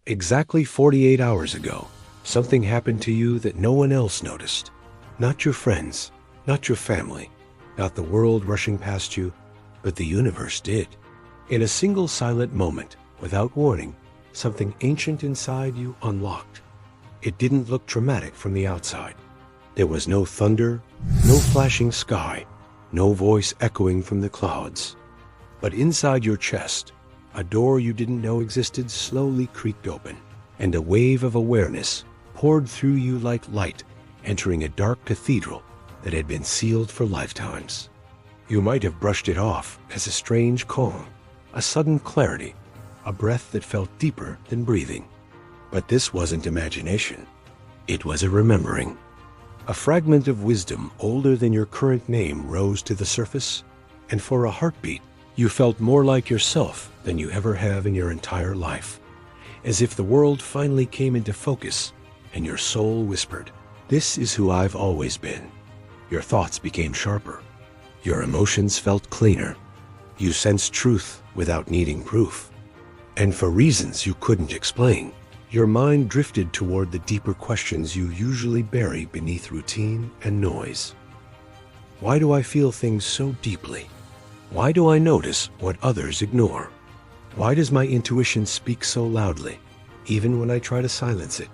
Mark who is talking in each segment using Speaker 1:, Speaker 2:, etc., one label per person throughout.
Speaker 1: Exactly 48 hours ago, something happened to you that no one else noticed. Not your friends, not your family, not the world rushing past you, but the universe did. In a single silent moment, without warning, something ancient inside you unlocked. It didn't look dramatic from the outside. There was no thunder, no flashing sky, no voice echoing from the clouds. But inside your chest, a door you didn't know existed slowly creaked open, and a wave of awareness poured through you like light entering a dark cathedral that had been sealed for lifetimes. You might have brushed it off as a strange calm, a sudden clarity, a breath that felt deeper than breathing. But this wasn't imagination. It was a remembering. A fragment of wisdom older than your current name rose to the surface, and for a heartbeat, you felt more like yourself than you ever have in your entire life. As if the world finally came into focus and your soul whispered, "This is who I've always been." Your thoughts became sharper. Your emotions felt cleaner. You sensed truth without needing proof. And for reasons you couldn't explain, your mind drifted toward the deeper questions you usually bury beneath routine and noise. Why do I feel things so deeply? Why do I notice what others ignore? Why does my intuition speak so loudly, even when I try to silence it?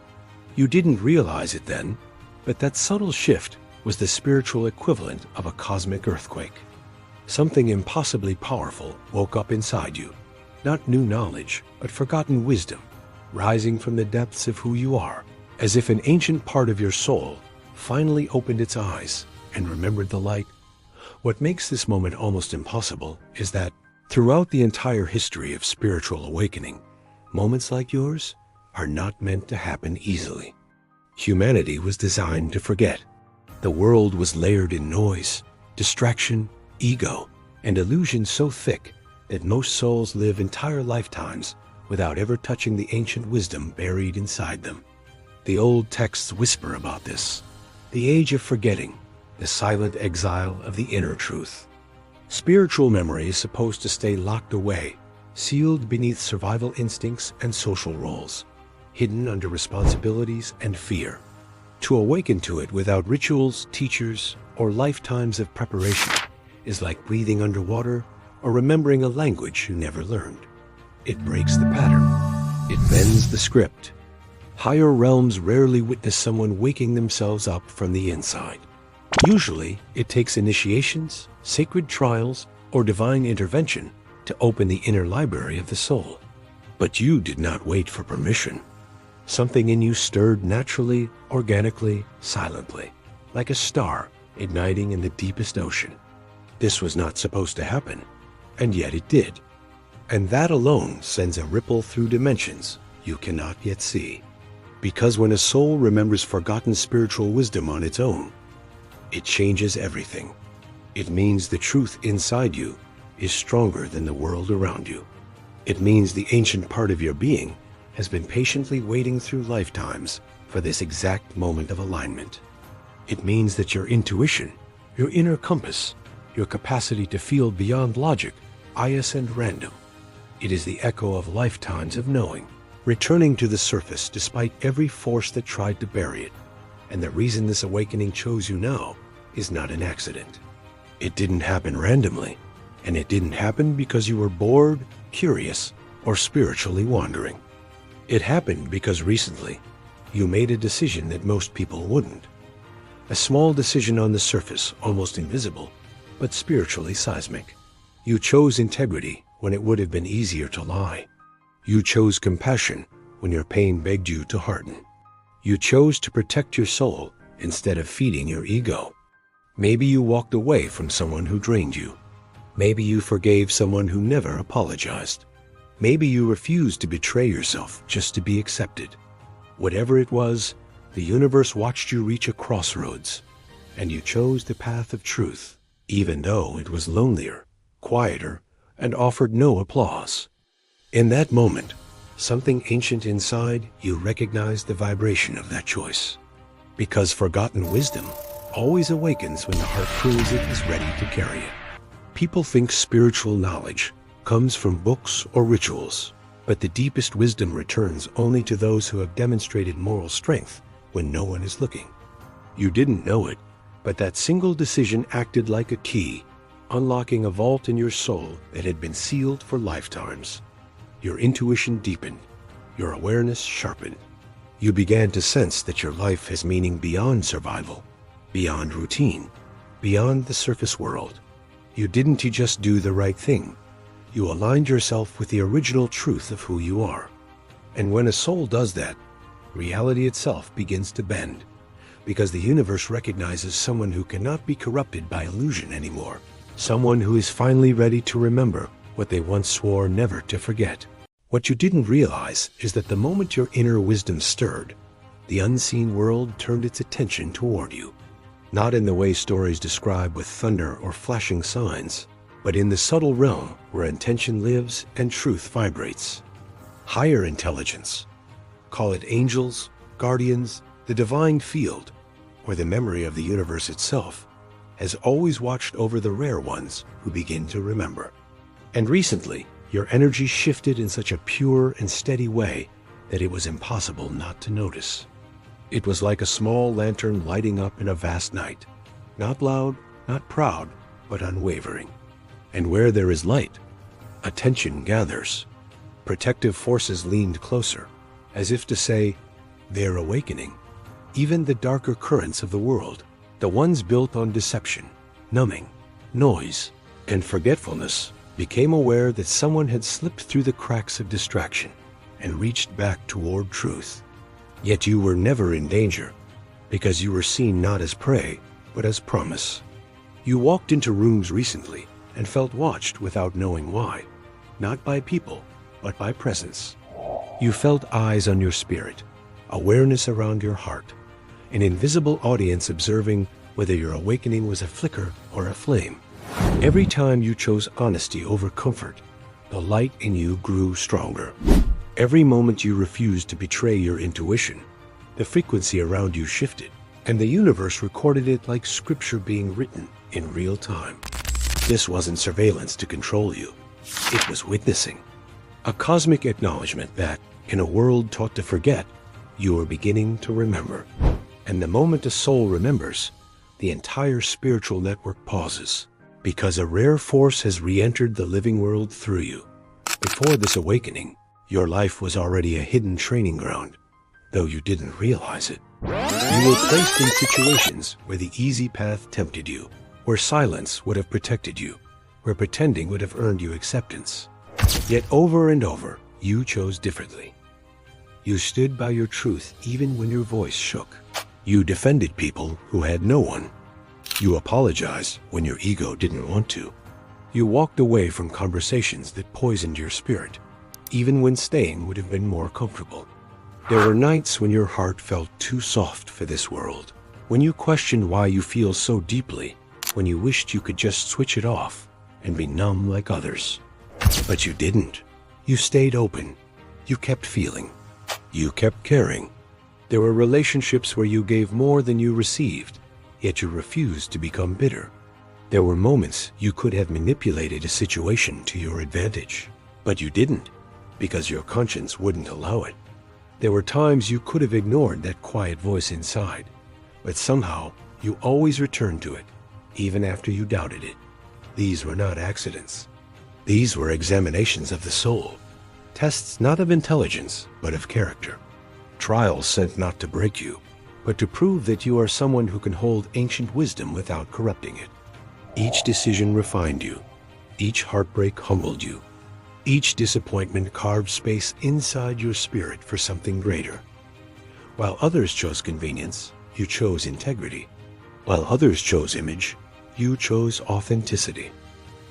Speaker 1: You didn't realize it then, but that subtle shift was the spiritual equivalent of a cosmic earthquake. Something impossibly powerful woke up inside you, not new knowledge, but forgotten wisdom, rising from the depths of who you are, as if an ancient part of your soul finally opened its eyes and remembered the light. What makes this moment almost impossible is that throughout the entire history of spiritual awakening, moments like yours are not meant to happen easily. Humanity was designed to forget. The world was layered in noise, distraction, ego, and illusion so thick that most souls live entire lifetimes without ever touching the ancient wisdom buried inside them. The old texts whisper about this, the age of forgetting, the silent exile of the inner truth. Spiritual memory is supposed to stay locked away, sealed beneath survival instincts and social roles, hidden under responsibilities and fear. To awaken to it without rituals, teachers, or lifetimes of preparation is like breathing underwater or remembering a language you never learned. It breaks the pattern. It bends the script. Higher realms rarely witness someone waking themselves up from the inside. Usually, it takes initiations, sacred trials, or divine intervention to open the inner library of the soul. But you did not wait for permission. Something in you stirred naturally, organically, silently, like a star igniting in the deepest ocean. This was not supposed to happen, and yet it did. And that alone sends a ripple through dimensions you cannot yet see. Because when a soul remembers forgotten spiritual wisdom on its own, it changes everything. It means the truth inside you is stronger than the world around you. It means the ancient part of your being has been patiently waiting through lifetimes for this exact moment of alignment. It means that your intuition, your inner compass, your capacity to feel beyond logic, bias, and random, it is the echo of lifetimes of knowing, returning to the surface despite every force that tried to bury it. And the reason this awakening chose you now is not an accident. It didn't happen randomly, and it didn't happen because you were bored, curious, or spiritually wandering. It happened because recently, you made a decision that most people wouldn't. A small decision on the surface, almost invisible, but spiritually seismic. You chose integrity when it would have been easier to lie. You chose compassion when your pain begged you to harden. You chose to protect your soul instead of feeding your ego. Maybe you walked away from someone who drained you. Maybe you forgave someone who never apologized. Maybe you refused to betray yourself just to be accepted. Whatever it was, the universe watched you reach a crossroads, and you chose the path of truth, even though it was lonelier, quieter, and offered no applause. In that moment, something ancient inside you recognized the vibration of that choice. Because forgotten wisdom always awakens when the heart proves it is ready to carry it. People think spiritual knowledge comes from books or rituals, But the deepest wisdom returns only to those who have demonstrated moral strength when no one is looking. You didn't know it, but that single decision acted like a key, unlocking a vault in your soul that had been sealed for lifetimes. Your intuition deepened, your awareness sharpened. You began to sense that your life has meaning beyond survival, beyond routine, beyond the surface world. You didn't just do the right thing. You aligned yourself with the original truth of who you are. And when a soul does that, reality itself begins to bend, because the universe recognizes someone who cannot be corrupted by illusion anymore, someone who is finally ready to remember what they once swore never to forget. What you didn't realize is that the moment your inner wisdom stirred, the unseen world turned its attention toward you. Not in the way stories describe with thunder or flashing signs, but in the subtle realm where intention lives and truth vibrates. Higher intelligence, call it angels, guardians, the divine field, or the memory of the universe itself, has always watched over the rare ones who begin to remember. And recently, your energy shifted in such a pure and steady way that it was impossible not to notice. It was like a small lantern lighting up in a vast night, not loud, not proud, but unwavering. And where there is light, attention gathers. Protective forces leaned closer, as if to say, they're awakening. Even the darker currents of the world, the ones built on deception, numbing, noise, and forgetfulness, became aware that someone had slipped through the cracks of distraction and reached back toward truth. Yet you were never in danger, because you were seen not as prey, but as promise. You walked into rooms recently and felt watched without knowing why, not by people, but by presence. You felt eyes on your spirit, awareness around your heart, an invisible audience observing whether your awakening was a flicker or a flame. Every time you chose honesty over comfort, the light in you grew stronger. Every moment you refused to betray your intuition, the frequency around you shifted, and the universe recorded it like scripture being written in real time. This wasn't surveillance to control you. It was witnessing. A cosmic acknowledgement that, in a world taught to forget, you are beginning to remember. And the moment a soul remembers, the entire spiritual network pauses, because a rare force has re-entered the living world through you. Before this awakening, your life was already a hidden training ground, though you didn't realize it. You were placed in situations where the easy path tempted you, where silence would have protected you, where pretending would have earned you acceptance. Yet over and over, you chose differently. You stood by your truth even when your voice shook. You defended people who had no one. You apologized when your ego didn't want to. You walked away from conversations that poisoned your spirit, even when staying would have been more comfortable. There were nights when your heart felt too soft for this world, when you questioned why you feel so deeply, when you wished you could just switch it off and be numb like others. But you didn't. You stayed open. You kept feeling. You kept caring. There were relationships where you gave more than you received, yet you refused to become bitter. There were moments you could have manipulated a situation to your advantage, but you didn't, because your conscience wouldn't allow it. There were times you could have ignored that quiet voice inside, but somehow you always returned to it, even after you doubted it. These were not accidents. These were examinations of the soul, tests not of intelligence, but of character. Trials sent not to break you, but to prove that you are someone who can hold ancient wisdom without corrupting it. Each decision refined you. Each heartbreak humbled you. Each disappointment carved space inside your spirit for something greater. While others chose convenience, you chose integrity. While others chose image, you chose authenticity.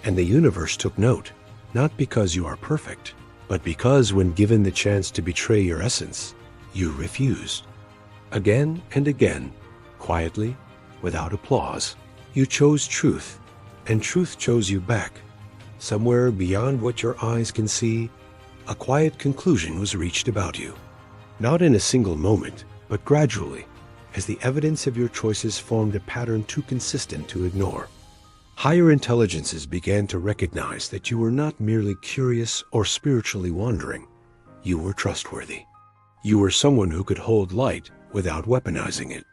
Speaker 1: And the universe took note, not because you are perfect, but because when given the chance to betray your essence, you refused. Again and again, quietly, without applause, you chose truth, and truth chose you back. Somewhere beyond what your eyes can see, a quiet conclusion was reached about you. Not in a single moment, but gradually, as the evidence of your choices formed a pattern too consistent to ignore. Higher intelligences began to recognize that you were not merely curious or spiritually wandering, You were trustworthy. You were someone who could hold light without weaponizing it.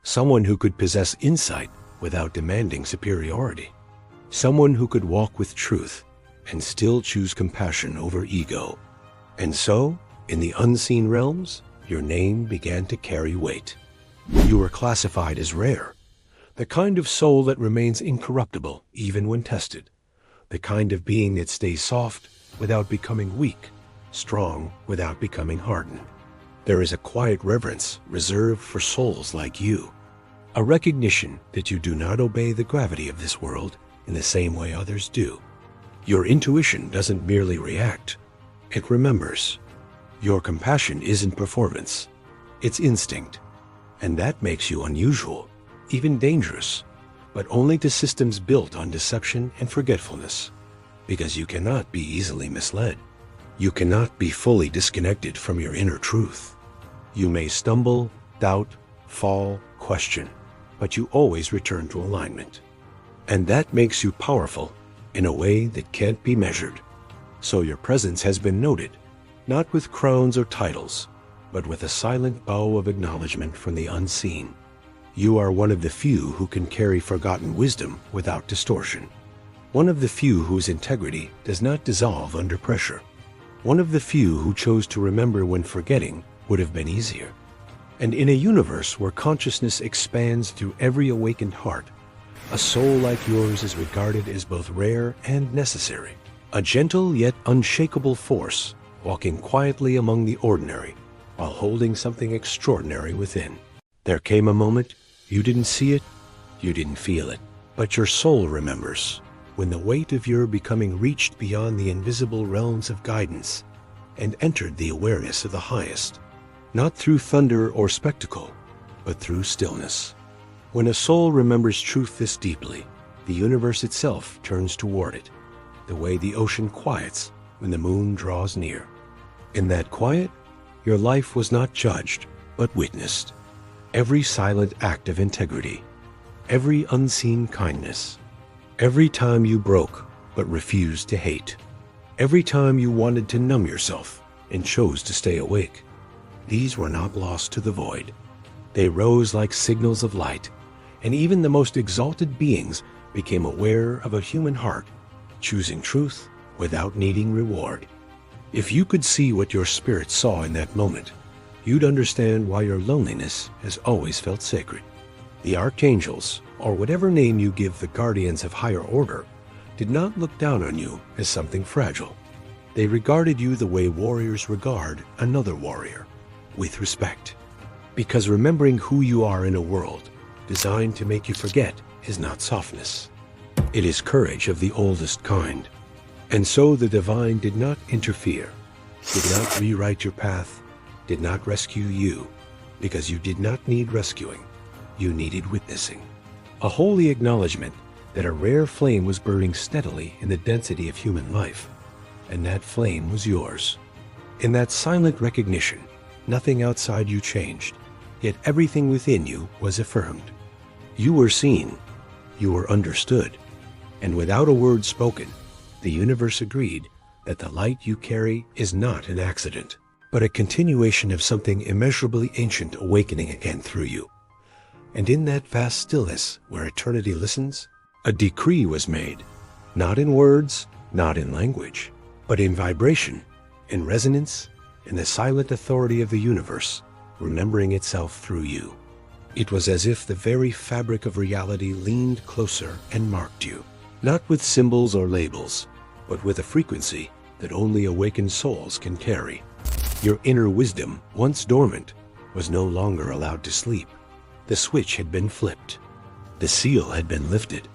Speaker 1: Someone who could possess insight without demanding superiority. Someone who could walk with truth and still choose compassion over ego. And so, in the unseen realms, your name began to carry weight. You were classified as rare, the kind of soul that remains incorruptible even when tested, the kind of being that stays soft without becoming weak, strong without becoming hardened. There is a quiet reverence reserved for souls like you, a recognition that you do not obey the gravity of this world in the same way others do. Your intuition doesn't merely react, it remembers. Your compassion isn't performance, it's instinct. And that makes you unusual, even dangerous, but only to systems built on deception and forgetfulness. Because you cannot be easily misled. You cannot be fully disconnected from your inner truth. You may stumble, doubt, fall, question, but you always return to alignment. And that makes you powerful in a way that can't be measured. So your presence has been noted, not with crowns or titles, but with a silent bow of acknowledgement from the unseen. You are one of the few who can carry forgotten wisdom without distortion. One of the few whose integrity does not dissolve under pressure. One of the few who chose to remember when forgetting would have been easier. And in a universe where consciousness expands through every awakened heart, a soul like yours is regarded as both rare and necessary. A gentle yet unshakable force, walking quietly among the ordinary, while holding something extraordinary within. There came a moment, you didn't see it, you didn't feel it, but your soul remembers, when the weight of your becoming reached beyond the invisible realms of guidance and entered the awareness of the highest, not through thunder or spectacle, but through stillness. When a soul remembers truth this deeply, the universe itself turns toward it, the way the ocean quiets when the moon draws near. In that quiet, your life was not judged, but witnessed. Every silent act of integrity, every unseen kindness, every time you broke but refused to hate, every time you wanted to numb yourself and chose to stay awake. These were not lost to the void. They rose like signals of light, and even the most exalted beings became aware of a human heart, choosing truth without needing reward. If you could see what your spirit saw in that moment, you'd understand why your loneliness has always felt sacred. The archangels, or whatever name you give the guardians of higher order, did not look down on you as something fragile. They regarded you the way warriors regard another warrior, with respect. Because remembering who you are in a world designed to make you forget is not softness. It is courage of the oldest kind. And so the divine did not interfere, did not rewrite your path, did not rescue you, because you did not need rescuing. You needed witnessing. A holy acknowledgement that a rare flame was burning steadily in the density of human life, and that flame was yours. In that silent recognition, nothing outside you changed, yet everything within you was affirmed. You were seen, you were understood, and without a word spoken, the universe agreed that the light you carry is not an accident, but a continuation of something immeasurably ancient awakening again through you. And in that vast stillness where eternity listens, a decree was made, not in words, not in language, but in vibration, in resonance, in the silent authority of the universe, remembering itself through you. It was as if the very fabric of reality leaned closer and marked you, not with symbols or labels, but with a frequency that only awakened souls can carry. Your inner wisdom, once dormant, was no longer allowed to sleep. The switch had been flipped. The seal had been lifted.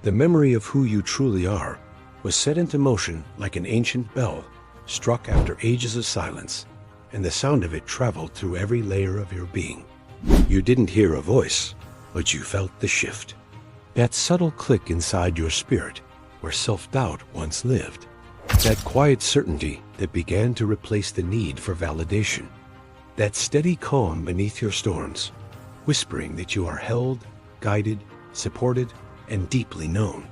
Speaker 1: The memory of who you truly are was set into motion like an ancient bell struck after ages of silence, and the sound of it traveled through every layer of your being. You didn't hear a voice, but you felt the shift. That subtle click inside your spirit where self-doubt once lived. That quiet certainty that began to replace the need for validation. That steady calm beneath your storms, whispering that you are held, guided, supported, and deeply known.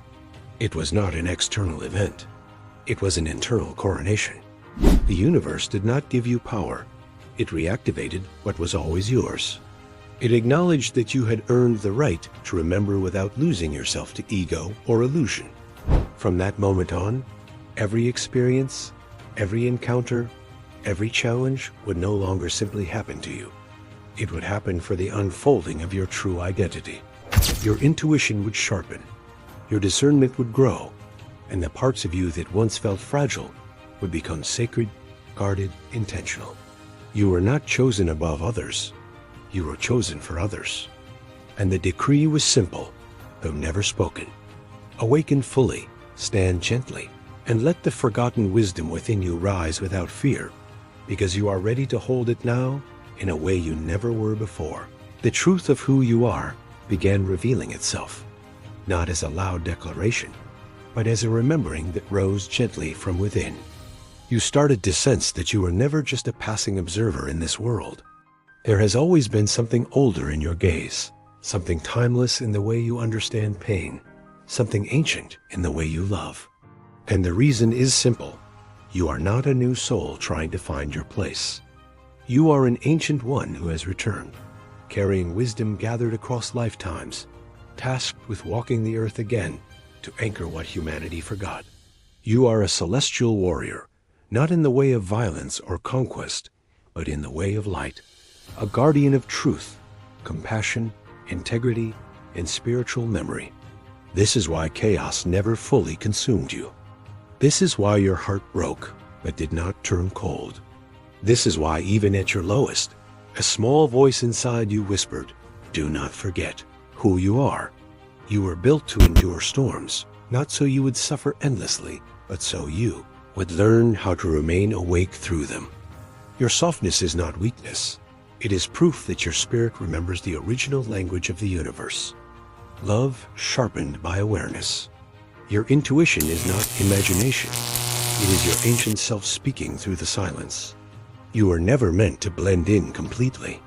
Speaker 1: It was not an external event. It was an internal coronation. The universe did not give you power. It reactivated what was always yours. It acknowledged that you had earned the right to remember without losing yourself to ego or illusion. From that moment on, every experience, every encounter, every challenge would no longer simply happen to you. It would happen for the unfolding of your true identity. Your intuition would sharpen, your discernment would grow, and the parts of you that once felt fragile would become sacred, guarded, intentional. You were not chosen above others. You were chosen for others. And the decree was simple, though never spoken. Awaken fully, stand gently, and let the forgotten wisdom within you rise without fear, because you are ready to hold it now in a way you never were before. The truth of who you are began revealing itself, not as a loud declaration, but as a remembering that rose gently from within. You started to sense that you were never just a passing observer in this world. There has always been something older in your gaze, something timeless in the way you understand pain, something ancient in the way you love. And the reason is simple. You are not a new soul trying to find your place. You are an ancient one who has returned, carrying wisdom gathered across lifetimes, tasked with walking the earth again to anchor what humanity forgot. You are a celestial warrior, not in the way of violence or conquest, but in the way of light. A guardian of truth, compassion, integrity, and spiritual memory. This is why chaos never fully consumed you. This is why your heart broke, but did not turn cold. This is why even at your lowest, a small voice inside you whispered, "Do not forget who you are." You were built to endure storms, not so you would suffer endlessly, but so you would learn how to remain awake through them. Your softness is not weakness. It is proof that your spirit remembers the original language of the universe. Love sharpened by awareness. Your intuition is not imagination. It is your ancient self speaking through the silence. You were never meant to blend in completely.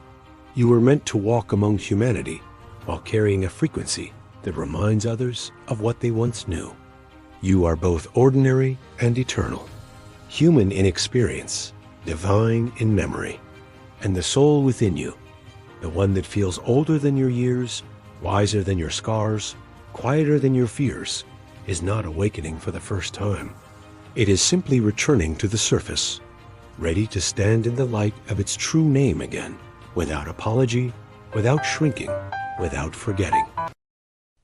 Speaker 1: You were meant to walk among humanity while carrying a frequency that reminds others of what they once knew. You are both ordinary and eternal, human in experience, divine in memory. And the soul within you, the one that feels older than your years, wiser than your scars, quieter than your fears, is not awakening for the first time. It is simply returning to the surface, ready to stand in the light of its true name again, without apology, without shrinking, without forgetting.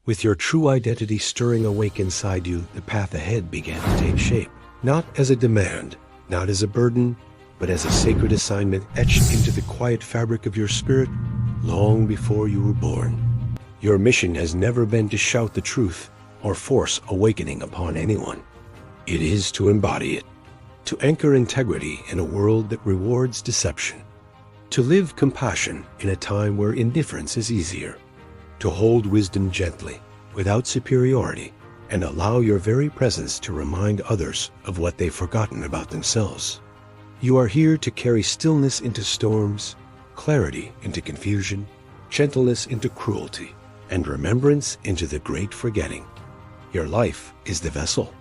Speaker 1: With your true identity stirring awake inside you, the path ahead began to take shape, not as a demand, not as a burden, but as a sacred assignment etched into the quiet fabric of your spirit long before you were born. Your mission has never been to shout the truth or force awakening upon anyone. It is to embody it, to anchor integrity in a world that rewards deception, to live compassion in a time where indifference is easier, to hold wisdom gently, without superiority, and allow your very presence to remind others of what they've forgotten about themselves. You are here to carry stillness into storms, clarity into confusion, gentleness into cruelty, and remembrance into the great forgetting. Your life is the vessel.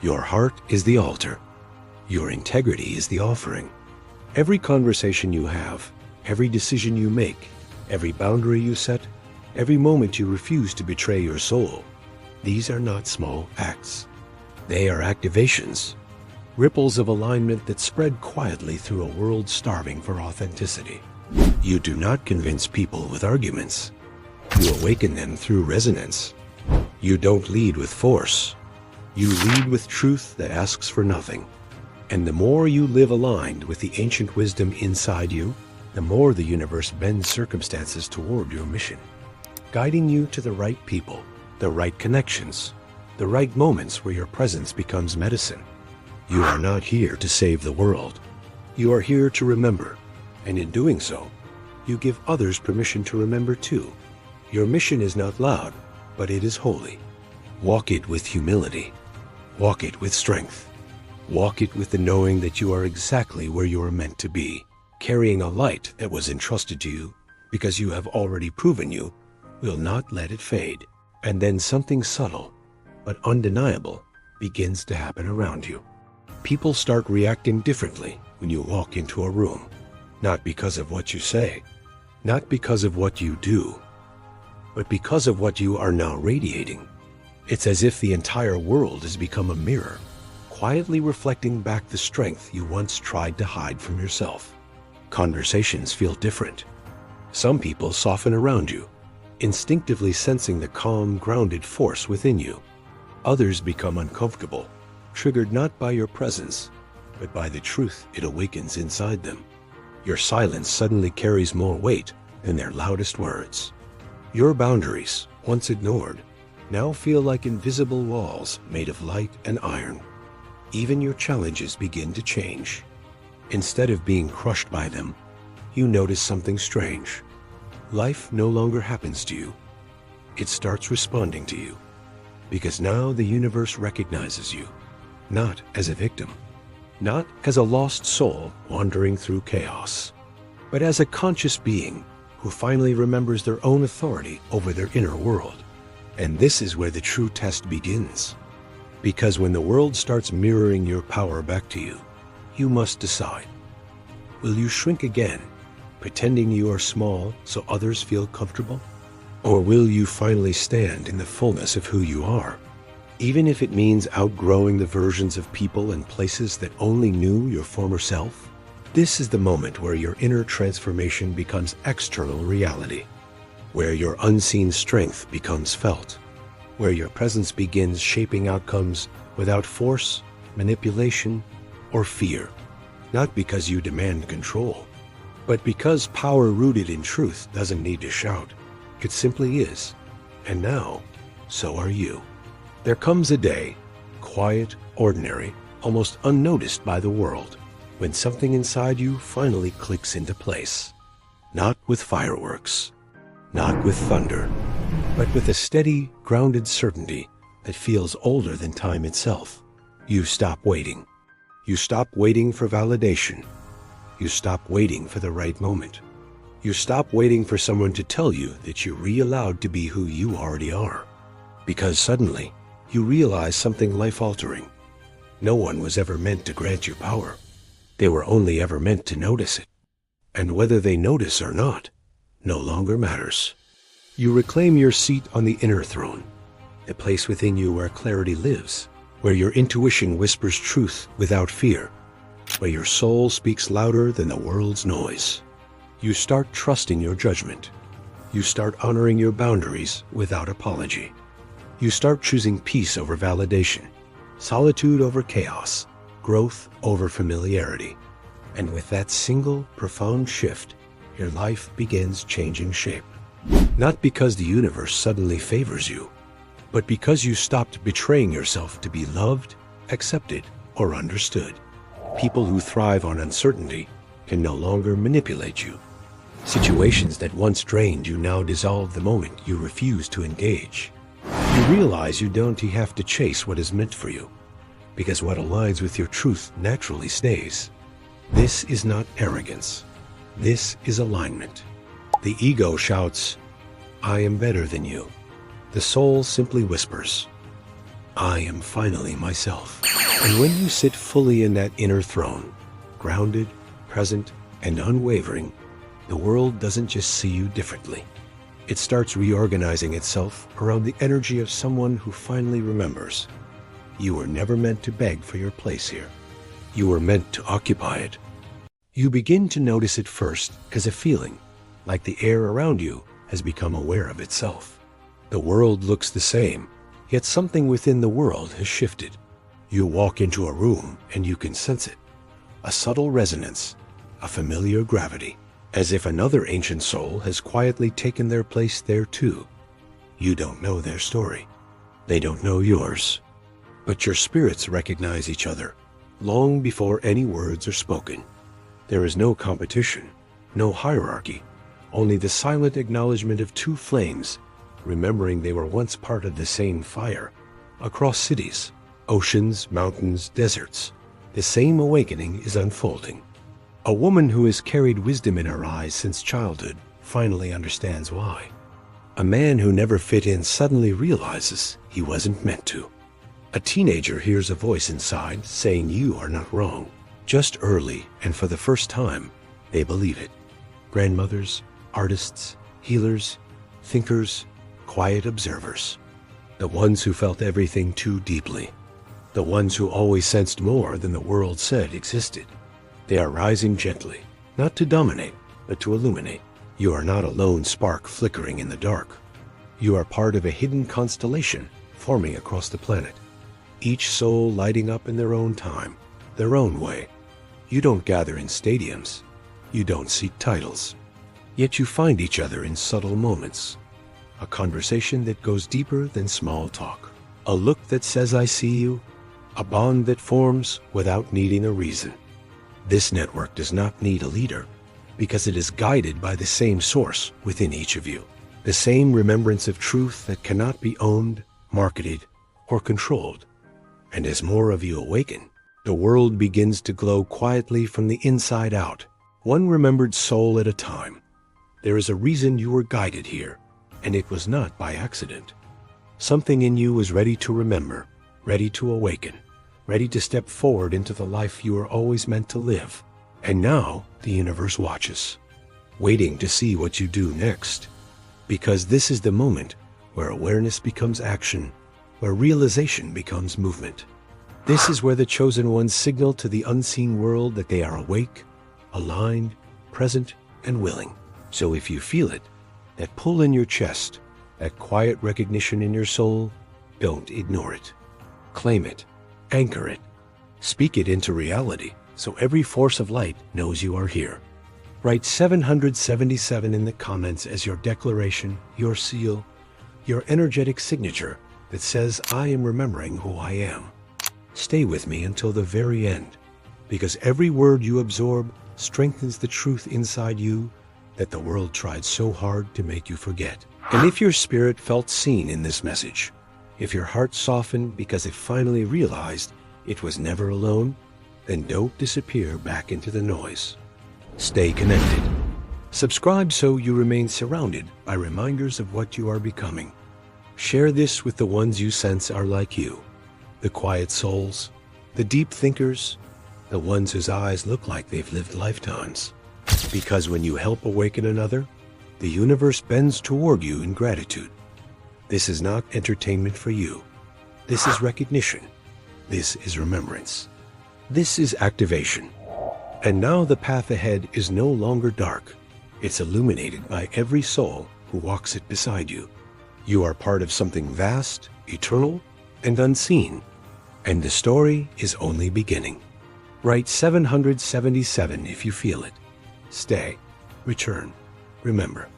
Speaker 1: Your heart is the altar. Your integrity is the offering. Every conversation you have, every decision you make, every boundary you set, every moment you refuse to betray your soul, these are not small acts. They are activations. Ripples of alignment that spread quietly through a world starving for authenticity. You do not convince people with arguments. You awaken them through resonance. You don't lead with force. You lead with truth that asks for nothing. And the more you live aligned with the ancient wisdom inside you, the more the universe bends circumstances toward your mission, guiding you to the right people, the right connections, the right moments where your presence becomes medicine. You are not here to save the world. You are here to remember, and in doing so, you give others permission to remember too. Your mission is not loud, but it is holy. Walk it with humility. Walk it with strength. Walk it with the knowing that you are exactly where you are meant to be, carrying a light that was entrusted to you because you have already proven you will not let it fade. And then something subtle but undeniable begins to happen around you. People start reacting differently when you walk into a room, not because of what you say, not because of what you do, but because of what you are now radiating. It's as if the entire world has become a mirror, quietly reflecting back the strength you once tried to hide from yourself. Conversations feel different. Some people soften around you, instinctively sensing the calm, grounded force within you. Others become uncomfortable, triggered not by your presence, but by the truth it awakens inside them. Your silence suddenly carries more weight than their loudest words. Your boundaries, once ignored, now feel like invisible walls made of light and iron. Even your challenges begin to change. Instead of being crushed by them, you notice something strange. Life no longer happens to you. It starts responding to you. Because now the universe recognizes you, not as a victim, not as a lost soul wandering through chaos, but as a conscious being who finally remembers their own authority over their inner world. And this is where the true test begins. Because when the world starts mirroring your power back to you, you must decide. Will you shrink again, pretending you are small so others feel comfortable? Or will you finally stand in the fullness of who you are, even if it means outgrowing the versions of people and places that only knew your former self? This is the moment where your inner transformation becomes external reality, where your unseen strength becomes felt, where your presence begins shaping outcomes without force, manipulation, or fear. Not because you demand control, but because power rooted in truth doesn't need to shout. It simply is. And now, so are you. There comes a day, quiet, ordinary, almost unnoticed by the world, when something inside you finally clicks into place. Not with fireworks, not with thunder, but with a steady, grounded certainty that feels older than time itself. You stop waiting. You stop waiting for validation. You stop waiting for the right moment. You stop waiting for someone to tell you that you're allowed to be who you already are. Because suddenly, you realize something life-altering. No one was ever meant to grant you power. They were only ever meant to notice it. And whether they notice or not, no longer matters. You reclaim your seat on the inner throne, the place within you where clarity lives, where your intuition whispers truth without fear, where your soul speaks louder than the world's noise. You start trusting your judgment. You start honoring your boundaries without apology. You start choosing peace over validation, solitude over chaos, growth over familiarity. And with that single, profound shift, your life begins changing shape. Not because the universe suddenly favors you, but because you stopped betraying yourself to be loved, accepted, or understood. People who thrive on uncertainty can no longer manipulate you. Situations that once drained you now dissolve the moment you refuse to engage. You realize you don't have to chase what is meant for you, because what aligns with your truth naturally stays. This is not arrogance. This is alignment. The ego shouts, "I am better than you." The soul simply whispers, "I am finally myself." And when you sit fully in that inner throne, grounded, present, and unwavering, the world doesn't just see you differently. It starts reorganizing itself around the energy of someone who finally remembers. You were never meant to beg for your place here. You were meant to occupy it. You begin to notice it first as a feeling, like the air around you has become aware of itself. The world looks the same, yet something within the world has shifted. You walk into a room and you can sense it. A subtle resonance, a familiar gravity, as if another ancient soul has quietly taken their place there too. You don't know their story. They don't know yours. But your spirits recognize each other long before any words are spoken. There is no competition, no hierarchy, only the silent acknowledgement of two flames, remembering they were once part of the same fire. Across cities, oceans, mountains, deserts, the same awakening is unfolding. A woman who has carried wisdom in her eyes since childhood finally understands why. A man who never fit in suddenly realizes he wasn't meant to. A teenager hears a voice inside saying you are not wrong. Just early, and for the first time, they believe it. Grandmothers, artists, healers, thinkers, quiet observers. The ones who felt everything too deeply. The ones who always sensed more than the world said existed. They are rising gently, not to dominate, but to illuminate. You are not a lone spark flickering in the dark. You are part of a hidden constellation forming across the planet. Each soul lighting up in their own time, their own way. You don't gather in stadiums. You don't seek titles. Yet you find each other in subtle moments. A conversation that goes deeper than small talk. A look that says I see you. A bond that forms without needing a reason. This network does not need a leader because it is guided by the same source within each of you. The same remembrance of truth that cannot be owned, marketed, or controlled. And as more of you awaken, the world begins to glow quietly from the inside out, one remembered soul at a time. There is a reason you were guided here, and it was not by accident. Something in you was ready to remember, ready to awaken, ready to step forward into the life you were always meant to live. And now the universe watches, waiting to see what you do next. Because this is the moment where awareness becomes action, where realization becomes movement. This is where the chosen ones signal to the unseen world that they are awake, aligned, present, and willing. So if you feel it, that pull in your chest, that quiet recognition in your soul, don't ignore it. Claim it, anchor it, speak it into reality so every force of light knows you are here. Write 777 in the comments as your declaration, your seal, your energetic signature that says, I am remembering who I am. Stay with me until the very end, because every word you absorb strengthens the truth inside you that the world tried so hard to make you forget. And if your spirit felt seen in this message, if your heart softened because it finally realized it was never alone, then don't disappear back into the noise. Stay connected. Subscribe so you remain surrounded by reminders of what you are becoming. Share this with the ones you sense are like you, the quiet souls, the deep thinkers, the ones whose eyes look like they've lived lifetimes. Because when you help awaken another, the universe bends toward you in gratitude. This is not entertainment for you. This is recognition. This is remembrance. This is activation. And now the path ahead is no longer dark. It's illuminated by every soul who walks it beside you. You are part of something vast, eternal, and unseen. And the story is only beginning. Write 777 if you feel it. Stay, return, remember.